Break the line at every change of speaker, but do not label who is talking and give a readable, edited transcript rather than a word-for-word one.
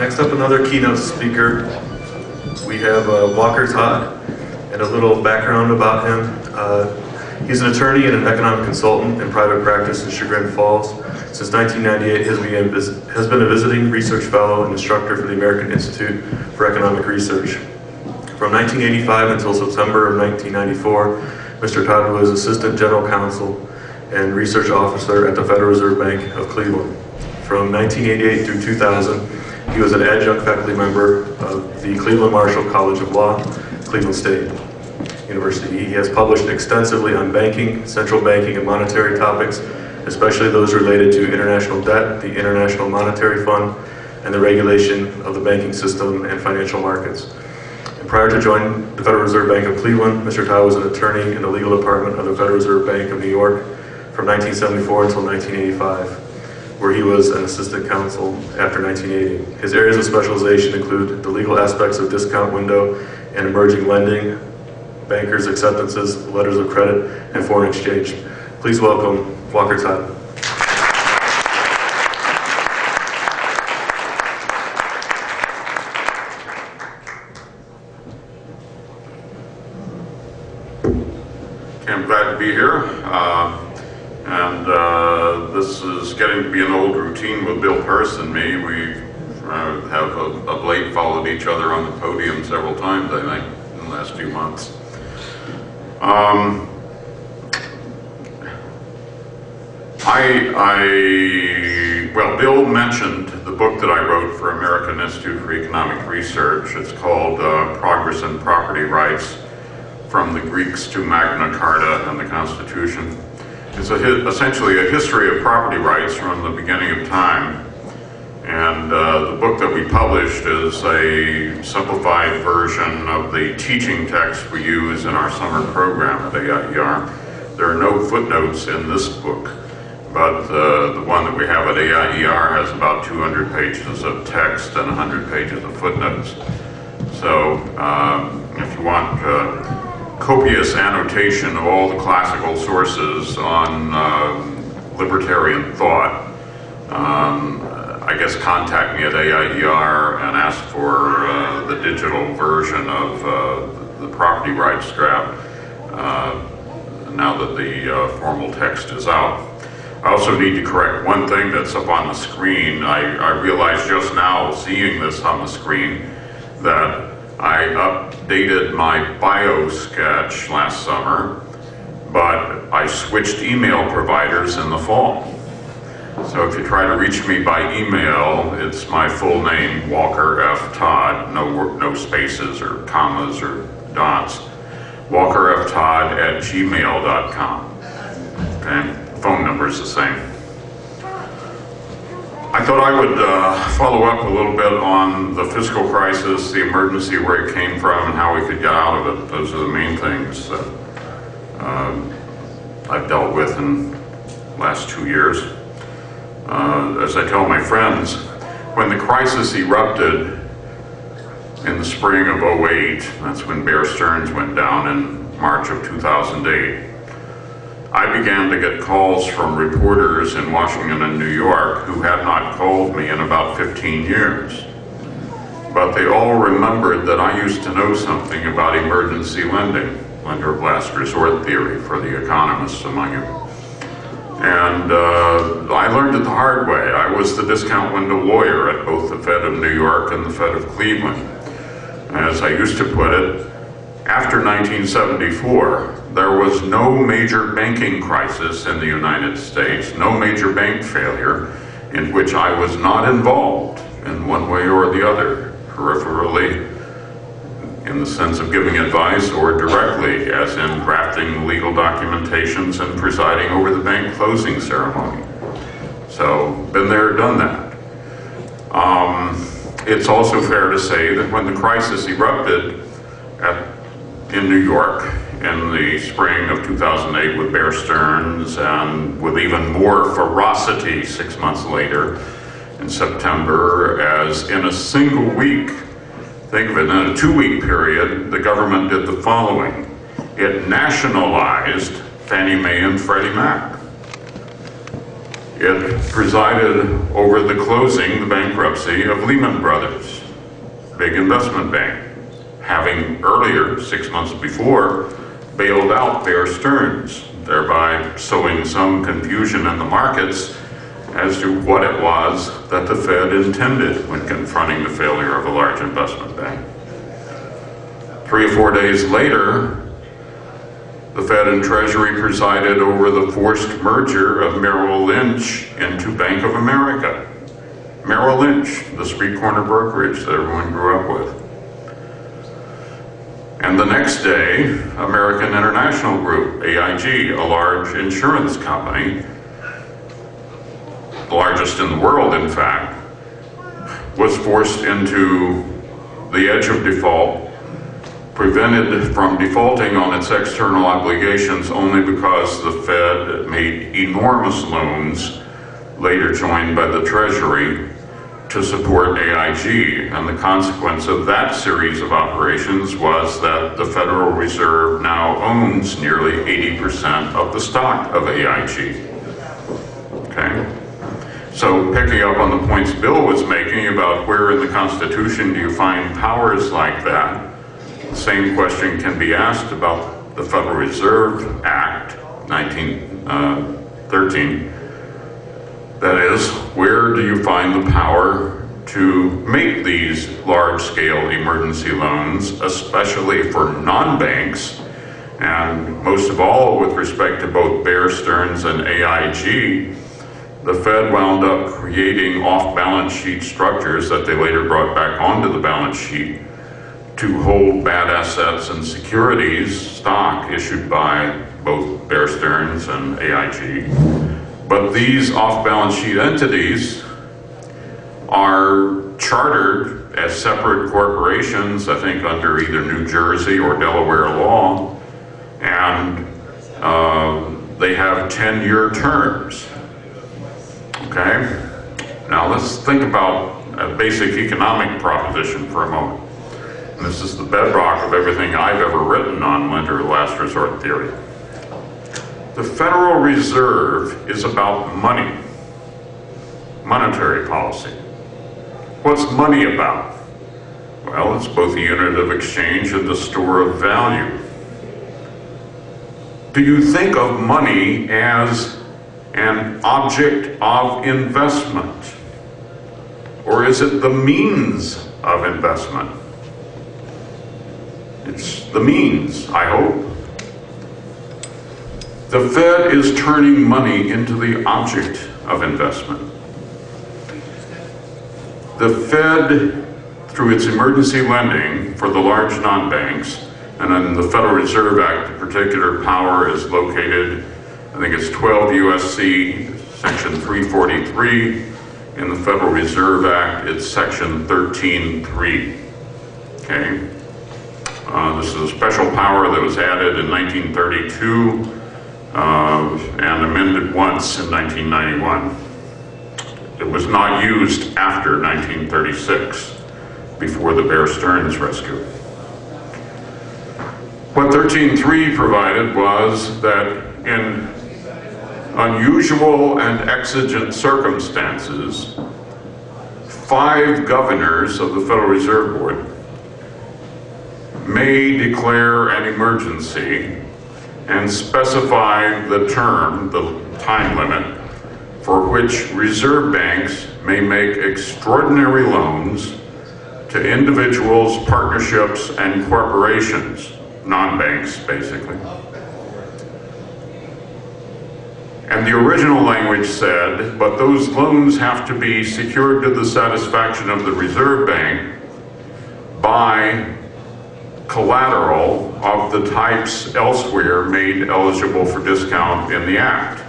Next up, another keynote speaker. We have Walker Todd, and a little background about him. He's an attorney and an economic consultant in private practice in Chagrin Falls. Since 1998, has been a visiting research fellow and instructor for the American Institute for Economic Research. From 1985 until September of 1994, Mr. Todd was Assistant General Counsel and Research Officer at the Federal Reserve Bank of Cleveland. From 1988 through 2000, he was an adjunct faculty member of the Cleveland Marshall College of Law, Cleveland State University. He has published extensively on banking, central banking, and monetary topics, especially those related to international debt, the International Monetary Fund, and the regulation of the banking system and financial markets. And prior to joining the Federal Reserve Bank of Cleveland, Mr. Todd was an attorney in the legal department of the Federal Reserve Bank of New York from 1974 until 1985, where he was an assistant counsel after 1980. His areas of specialization include the legal aspects of discount window and emerging lending, bankers' acceptances, letters of credit, and foreign exchange. Please welcome Walker Todd.
I'm glad to be here. This is getting to be an old routine with Bill Pearce and me. We have of late followed each other on the podium several times, I think, in the last few months. Well, Bill mentioned the book that I wrote for American Institute for Economic Research. It's called Progress in Property Rights, From the Greeks to Magna Carta and the Constitution. It's essentially a history of property rights from the beginning of time. And the book that we published is a simplified version of the teaching text we use in our summer program at AIER. There are no footnotes in this book, but the one that we have at AIER has about 200 pages of text and 100 pages of footnotes. So if you want copious annotation of all the classical sources on libertarian thought, I guess contact me at AIER and ask for the digital version of the property rights draft now that the formal text is out. I also need to correct one thing that's up on the screen. I realized just now, seeing this on the screen, that I updated my bio sketch last summer, but I switched email providers in the fall. So if you try to reach me by email, it's my full name, Walker F. Todd, no spaces or commas or dots, walkerftodd@gmail.com. Okay, phone number is the same. I thought I would follow up a little bit on the fiscal crisis, the emergency, where it came from, and how we could get out of it. Those are the main things that I've dealt with in the last 2 years. As I tell my friends, when the crisis erupted in the spring of '08, that's when Bear Stearns went down in March of 2008, I began to get calls from reporters in Washington and New York who had not called me in about 15 years. But they all remembered that I used to know something about emergency lending, lender of last resort theory for the economists among you. And I learned it the hard way. I was the discount window lawyer at both the Fed of New York and the Fed of Cleveland. As I used to put it, after 1974, there was no major banking crisis in the United States, no major bank failure in which I was not involved in one way or the other, peripherally, in the sense of giving advice, or directly, as in drafting legal documentations and presiding over the bank closing ceremony. So, been there, done that. It's also fair to say that when the crisis erupted in New York in the spring of 2008 with Bear Stearns, and with even more ferocity 6 months later in September, as in a single week, think of it, in a 2-week period, the government did the following. It nationalized Fannie Mae and Freddie Mac. It presided over the closing, the bankruptcy of Lehman Brothers, big investment bank, having earlier, 6 months before, bailed out Bear Stearns, thereby sowing some confusion in the markets as to what it was that the Fed intended when confronting the failure of a large investment bank. 3 or 4 days later, the Fed and Treasury presided over the forced merger of Merrill Lynch into Bank of America. Merrill Lynch, the street corner brokerage that everyone grew up with. And the next day, American International Group, AIG, a large insurance company, the largest in the world, in fact, was forced into the edge of default, prevented from defaulting on its external obligations only because the Fed made enormous loans, later joined by the Treasury, to support AIG. And the consequence of that series of operations was that the Federal Reserve now owns nearly 80% of the stock of AIG. Okay? So picking up on the points Bill was making about where in the Constitution do you find powers like that, the same question can be asked about the Federal Reserve Act, 1913. That is, where do you find the power to make these large-scale emergency loans, especially for non-banks, and most of all with respect to both Bear Stearns and AIG, the Fed wound up creating off-balance sheet structures that they later brought back onto the balance sheet to hold bad assets and securities, stock issued by both Bear Stearns and AIG. But these off-balance sheet entities are chartered as separate corporations, I think under either New Jersey or Delaware law, and they have 10-year terms. Okay? Now let's think about a basic economic proposition for a moment. And this is the bedrock of everything I've ever written on lender last resort theory. The Federal Reserve is about money, monetary policy. What's money about? Well, it's both a unit of exchange and a store of value. Do you think of money as an object of investment? Or is it the means of investment? It's the means, I hope. The Fed is turning money into the object of investment. The Fed, through its emergency lending for the large non-banks, and in the Federal Reserve Act, the particular power is located, I think it's 12 U.S.C. Section 343. In the Federal Reserve Act, it's Section 13.3. Okay? This is a special power that was added in 1932 and amended once in 1991. It was not used after 1936, before the Bear Stearns rescue. What 13.3 provided was that in unusual and exigent circumstances, 5 governors of the Federal Reserve Board may declare an emergency and specify the term, the time limit, for which reserve banks may make extraordinary loans to individuals, partnerships, and corporations, non-banks, basically. And the original language said, but those loans have to be secured to the satisfaction of the Reserve Bank by collateral of the types elsewhere made eligible for discount in the Act.